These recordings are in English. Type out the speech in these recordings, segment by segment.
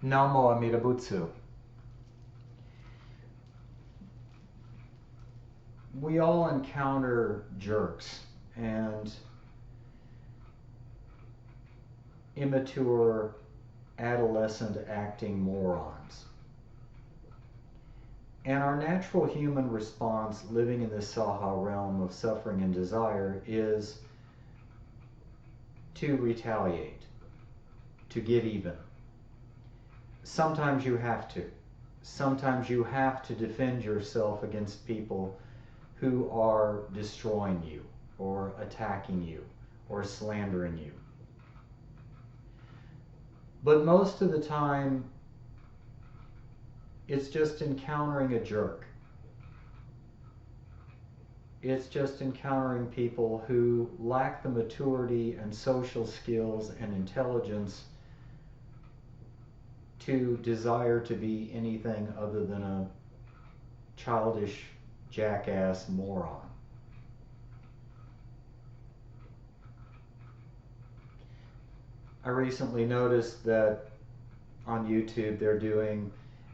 Namo Amida Butsu. We all encounter jerks and immature adolescent acting morons. And our natural human response living in this Saha realm of suffering and desire is to retaliate, to get even. Sometimes you have to. Sometimes you have to defend yourself against people who are destroying you or attacking you or slandering you. But most of the time, it's just encountering a jerk. It's just encountering people who lack the maturity and social skills and intelligence to desire to be anything other than a childish jackass moron. I recently noticed that on YouTube they're doing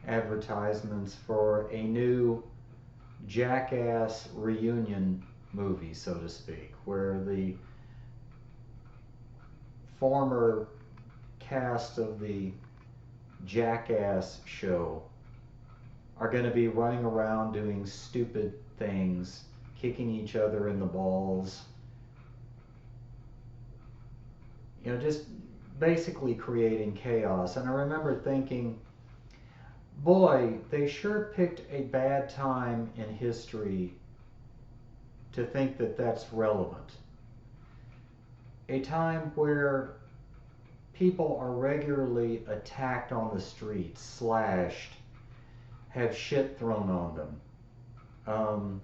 advertisements for a new jackass reunion movie, so to speak, where the former cast of the Jackass show are going to be running around doing stupid things, kicking each other in the balls, just basically creating chaos. And I remember thinking, boy, they sure picked a bad time in history to think that that's relevant. A time where people are regularly attacked on the streets, slashed, have shit thrown on them,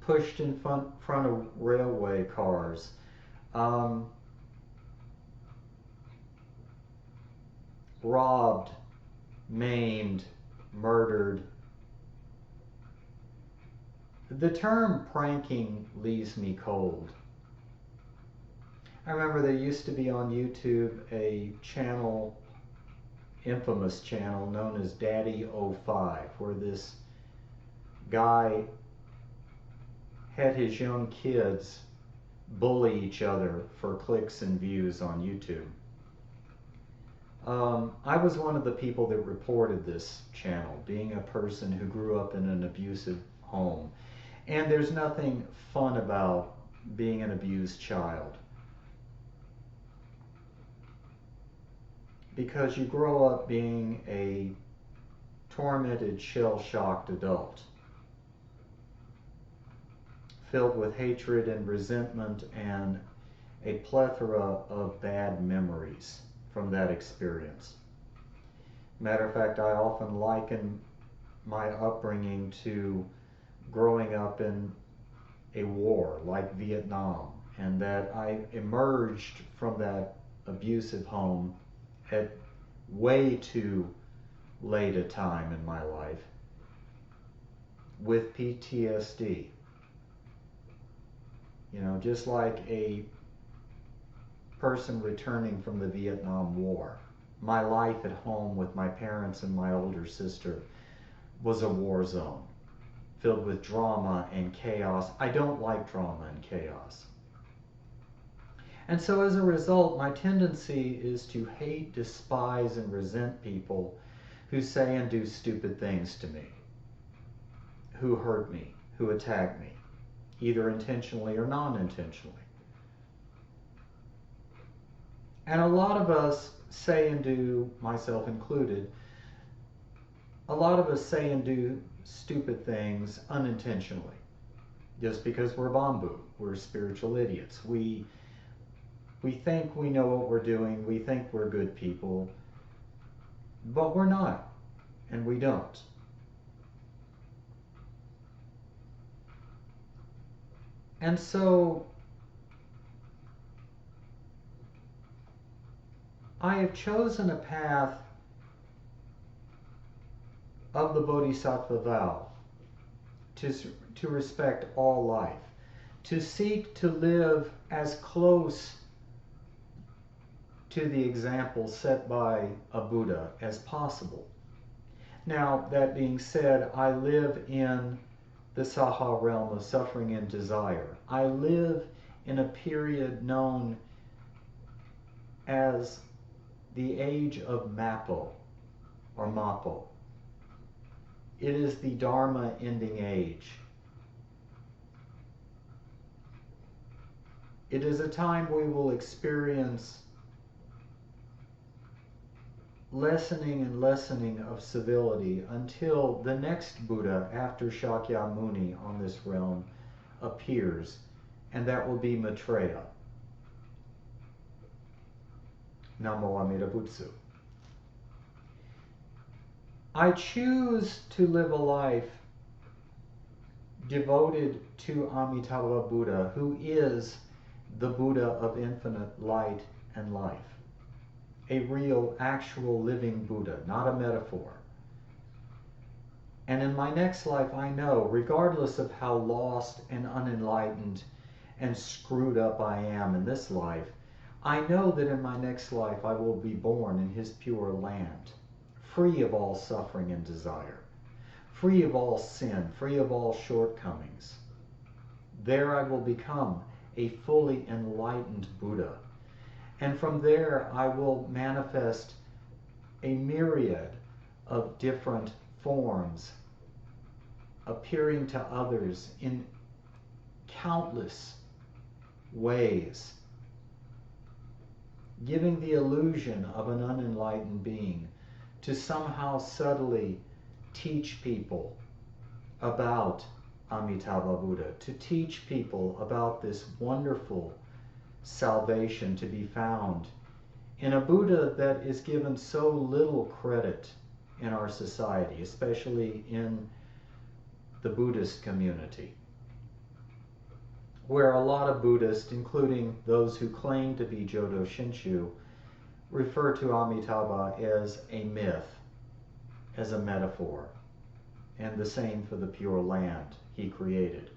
pushed in front of railway cars, robbed, maimed, murdered. The term pranking leaves me cold. I remember there used to be on YouTube a channel, infamous channel, known as Daddy05, where this guy had his young kids bully each other for clicks and views on YouTube. I was one of the people that reported this channel, being a person who grew up in an abusive home. And there's nothing fun about being an abused child, because you grow up being a tormented, shell-shocked adult, filled with hatred and resentment and a plethora of bad memories from that experience. Matter of fact, I often liken my upbringing to growing up in a war like Vietnam, and that I emerged from that abusive home at way too late a time in my life with PTSD. Just like a person returning from the Vietnam War. My life at home with my parents and my older sister was a war zone, filled with drama and chaos. I don't like drama and chaos. And so as a result, my tendency is to hate, despise, and resent people who say and do stupid things to me, who hurt me, who attack me, either intentionally or non-intentionally. And a lot of us say and do, myself included, a lot of us say and do stupid things unintentionally, just because we're bamboo, we're spiritual idiots. We think we know what we're doing, we think we're good people, but we're not, and we don't. And so I have chosen a path of the Bodhisattva vow to respect all life, to seek to live as close to the example set by a Buddha as possible. Now, that being said, I live in the Saha realm of suffering and desire. I live in a period known as the age of Mappo, or Mappo. It is the Dharma ending age. It is a time we will experience lessening and lessening of civility until the next Buddha after Shakyamuni on this realm appears, and that will be Maitreya. Namo Amida Butsu. I choose to live a life devoted to Amitabha Buddha, who is the Buddha of infinite light and life. A real, actual, living Buddha, not a metaphor. And in my next life, I know, regardless of how lost and unenlightened and screwed up I am in this life, I know that in my next life I will be born in his pure land, free of all suffering and desire, free of all sin, free of all shortcomings. There I will become a fully enlightened Buddha. And from there I will manifest a myriad of different forms, appearing to others in countless ways, giving the illusion of an unenlightened being to somehow subtly teach people about Amitabha Buddha, to teach people about this wonderful salvation to be found in a Buddha that is given so little credit in our society, especially in the Buddhist community, where a lot of Buddhists, including those who claim to be Jodo Shinshu, refer to Amitabha as a myth, as a metaphor, and the same for the pure land he created.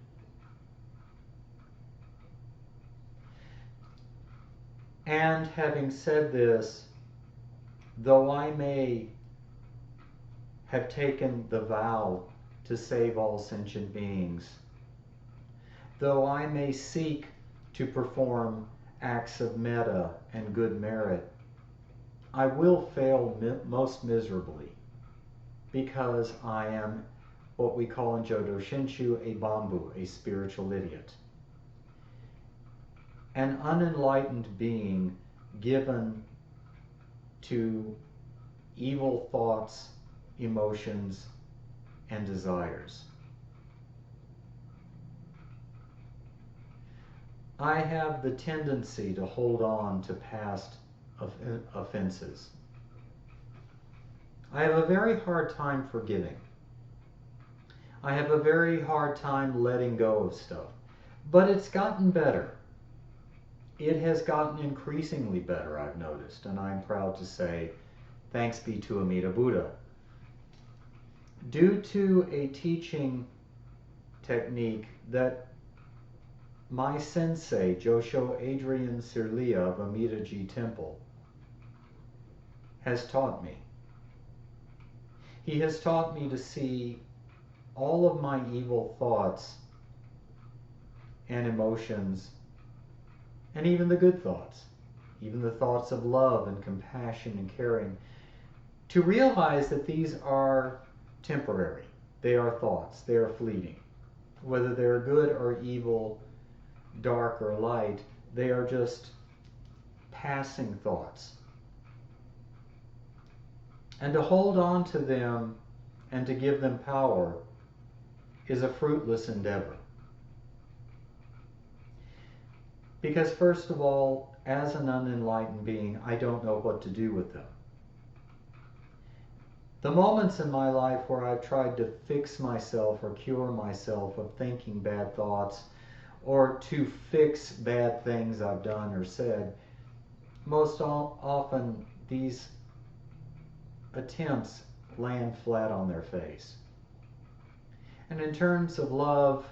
And having said this, though I may have taken the vow to save all sentient beings, though I may seek to perform acts of metta and good merit, I will fail most miserably, because I am what we call in Jodo Shinshu a bambu, a spiritual idiot. An unenlightened being given to evil thoughts, emotions, and desires. I have the tendency to hold on to past offenses. I have a very hard time forgiving. I have a very hard time letting go of stuff. But it's gotten better. It has gotten increasingly better, I've noticed, and I'm proud to say, thanks be to Amida Buddha. Due to a teaching technique that my sensei, Josho Adrian Sirlia of Amidaji Temple, has taught me. He has taught me to see all of my evil thoughts and emotions, and even the good thoughts, even the thoughts of love and compassion and caring, to realize that these are temporary. They are thoughts. They are fleeting. Whether they're good or evil, dark or light, they are just passing thoughts. And to hold on to them and to give them power is a fruitless endeavor. Because first of all, as an unenlightened being, I don't know what to do with them. The moments in my life where I've tried to fix myself or cure myself of thinking bad thoughts, or to fix bad things I've done or said, most often these attempts land flat on their face. And in terms of love,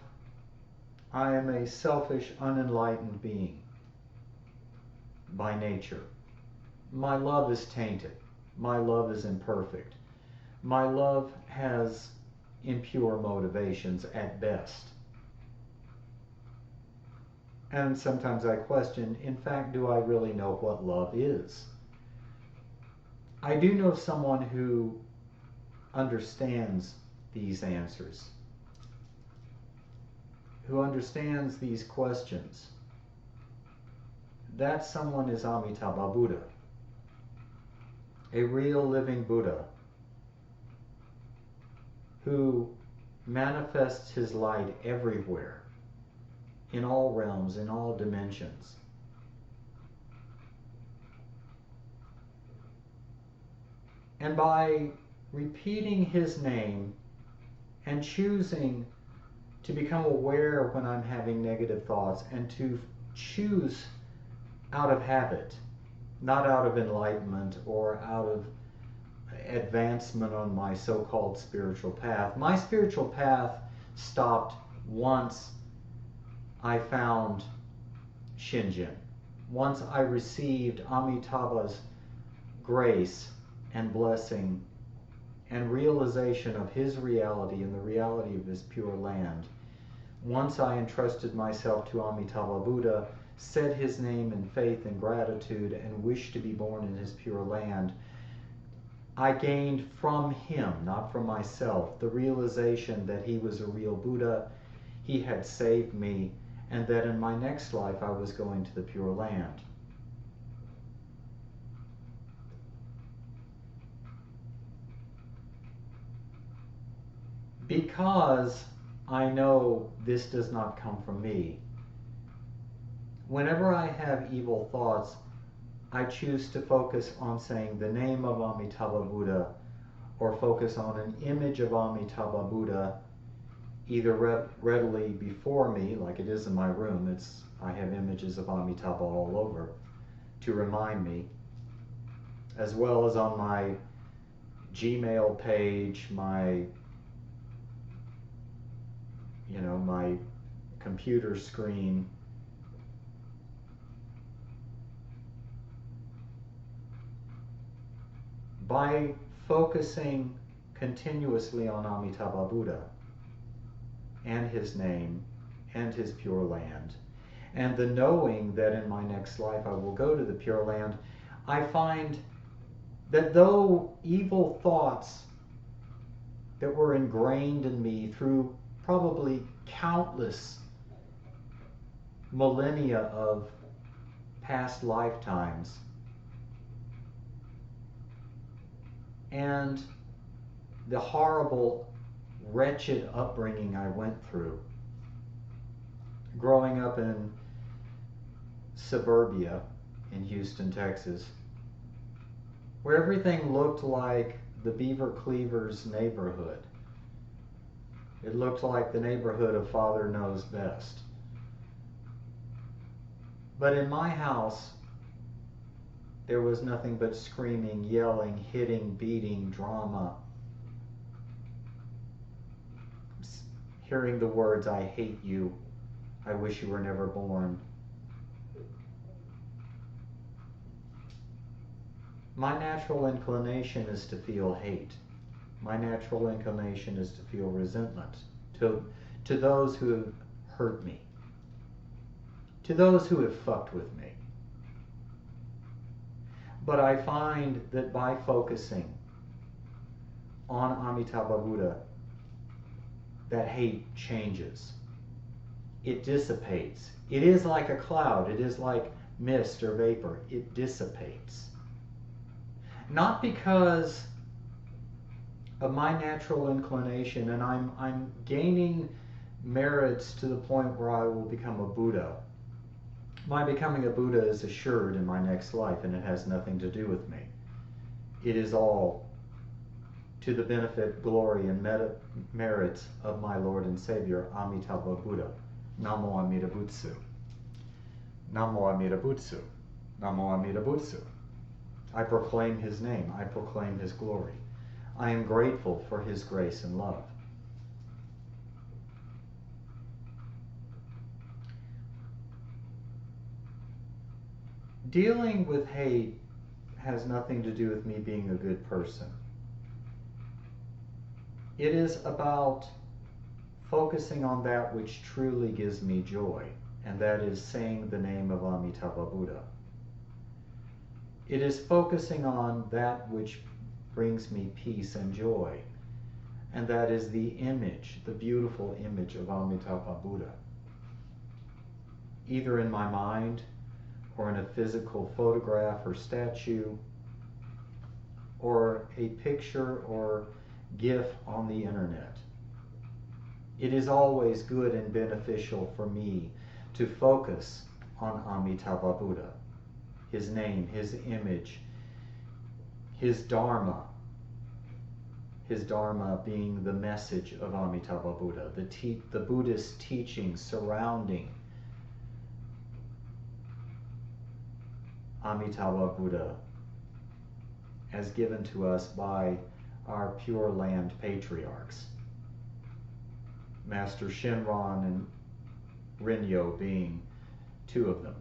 I am a selfish, unenlightened being by nature. my love is tainted. My love is imperfect. My love has impure motivations at best. And sometimes I question, in fact, do I really know what love is? I do know someone who understands these answers, who understands these questions. That someone is Amitabha Buddha, a real living Buddha who manifests his light everywhere, in all realms, in all dimensions. And by repeating his name and choosing to become aware when I'm having negative thoughts, and to choose out of habit, not out of enlightenment or out of advancement on my so-called spiritual path. My spiritual path stopped once I found Shinjin. Once I received Amitabha's grace and blessing and realization of his reality and the reality of his pure land. Once I entrusted myself to Amitabha Buddha, said his name in faith and gratitude, and wished to be born in his pure land, I gained from him, not from myself, the realization that he was a real Buddha, he had saved me, and that in my next life I was going to the pure land. Because I know this does not come from me, whenever I have evil thoughts, I choose to focus on saying the name of Amitabha Buddha, or focus on an image of Amitabha Buddha, either readily before me, like it is in my room. I have images of Amitabha all over to remind me, as well as on my Gmail page, my computer screen. By focusing continuously on Amitabha Buddha and his name and his pure land, and the knowing that in my next life I will go to the pure land, I find that though evil thoughts that were ingrained in me through probably countless millennia of past lifetimes, and the horrible, wretched upbringing I went through, growing up in suburbia in Houston, Texas, where everything looked like the Beaver Cleavers neighborhood. It looked like the neighborhood of Father Knows Best. But in my house, there was nothing but screaming, yelling, hitting, beating, drama. Hearing the words, "I hate you. I wish you were never born." My natural inclination is to feel hate. My natural inclination is to feel resentment to those who have hurt me, to those who have fucked with me. But I find that by focusing on Amitabha Buddha, that hate changes. It dissipates. It is like a cloud. It is like mist or vapor. It dissipates. Not because of my natural inclination, and I'm gaining merits to the point where I will become a Buddha. My becoming a Buddha is assured in my next life, and it has nothing to do with me. It is all to the benefit, glory, and merits of my Lord and Savior, Amitabha Buddha. Namo Amida Butsu. Namo Amida Butsu. Namo Amida Butsu. I proclaim his name. I proclaim his glory. I am grateful for his grace and love. Dealing with hate has nothing to do with me being a good person. It is about focusing on that which truly gives me joy, and that is saying the name of Amitabha Buddha. It is focusing on that which brings me peace and joy, and that is the image, the beautiful image of Amitabha Buddha, either in my mind or in a physical photograph or statue or a picture or GIF on the internet. It is always good and beneficial for me to focus on Amitabha Buddha, his name, his image, his Dharma being the message of Amitabha Buddha, the Buddhist teachings surrounding Amitabha Buddha as given to us by our Pure Land patriarchs, Master Shinran and Rinyo being two of them.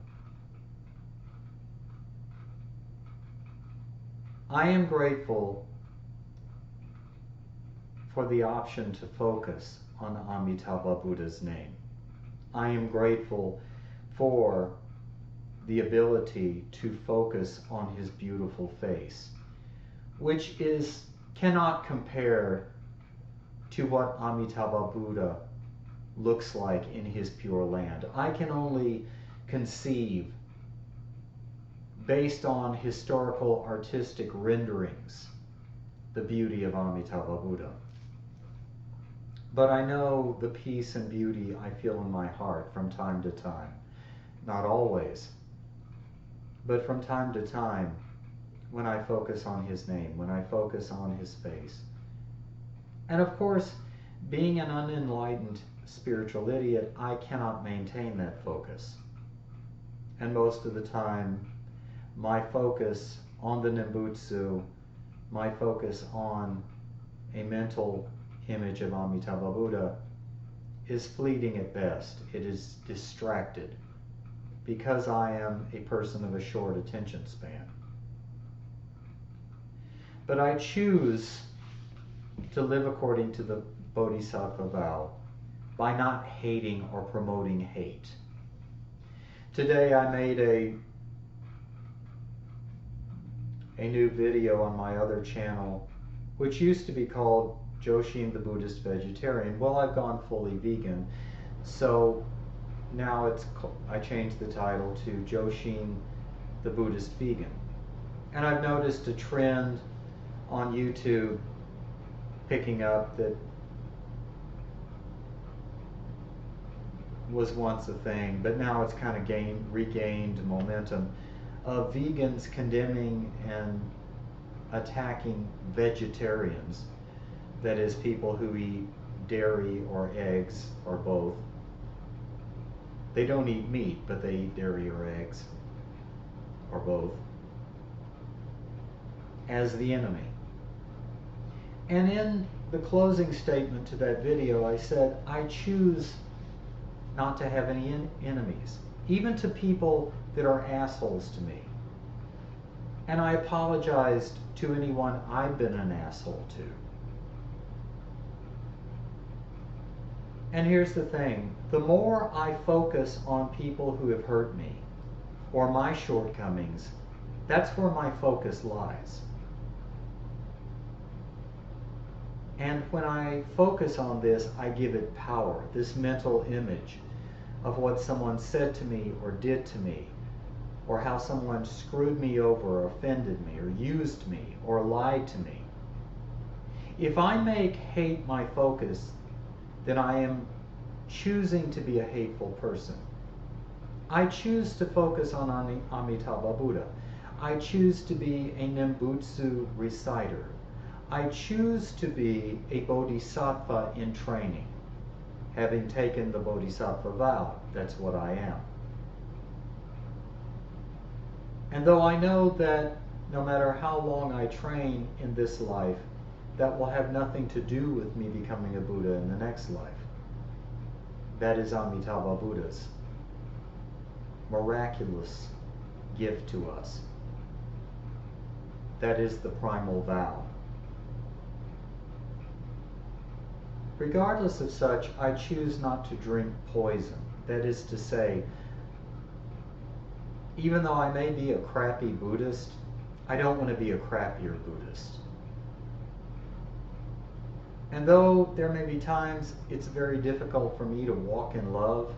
I am grateful for the option to focus on Amitabha Buddha's name. I am grateful for the ability to focus on his beautiful face, which cannot compare to what Amitabha Buddha looks like in his Pure Land. I can only conceive, based on historical artistic renderings, the beauty of Amitabha Buddha. But I know the peace and beauty I feel in my heart from time to time. Not always, but from time to time, when I focus on his name, when I focus on his face. And of course, being an unenlightened spiritual idiot, I cannot maintain that focus. And most of the time, my focus on the Nembutsu, my focus on a mental image of Amitabha Buddha is fleeting at best. It is distracted because I am a person of a short attention span. But I choose to live according to the Bodhisattva vow by not hating or promoting hate. Today I made a new video on my other channel, which used to be called Joshin the Buddhist Vegetarian. Well, I've gone fully vegan, so now I changed the title to Joshin the Buddhist Vegan. And I've noticed a trend on YouTube picking up that was once a thing, but now it's kind of regained momentum, of vegans condemning and attacking vegetarians, that is, people who eat dairy or eggs or both. They don't eat meat, but they eat dairy or eggs or both, as the enemy. And in the closing statement to that video, I said, I choose not to have any enemies, even to people that are assholes to me. And I apologized to anyone I've been an asshole to. And here's the thing, the more I focus on people who have hurt me or my shortcomings, that's where my focus lies. And when I focus on this, I give it power, this mental image of what someone said to me or did to me, or how someone screwed me over, or offended me, or used me, or lied to me. If I make hate my focus, then I am choosing to be a hateful person. I choose to focus on Amitabha Buddha. I choose to be a Nembutsu reciter. I choose to be a bodhisattva in training. Having taken the bodhisattva vow, that's what I am. And though I know that no matter how long I train in this life, that will have nothing to do with me becoming a Buddha in the next life. That is Amitabha Buddha's miraculous gift to us. That is the primal vow. Regardless of such, I choose not to drink poison. That is to say, even though I may be a crappy Buddhist, I don't want to be a crappier Buddhist. And though there may be times it's very difficult for me to walk in love,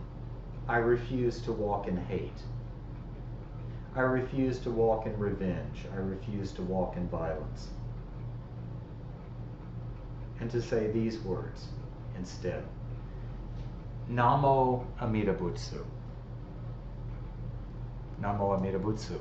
I refuse to walk in hate. I refuse to walk in revenge. I refuse to walk in violence. And to say these words instead. Namo Amida Butsu. Namo Amida Butsu.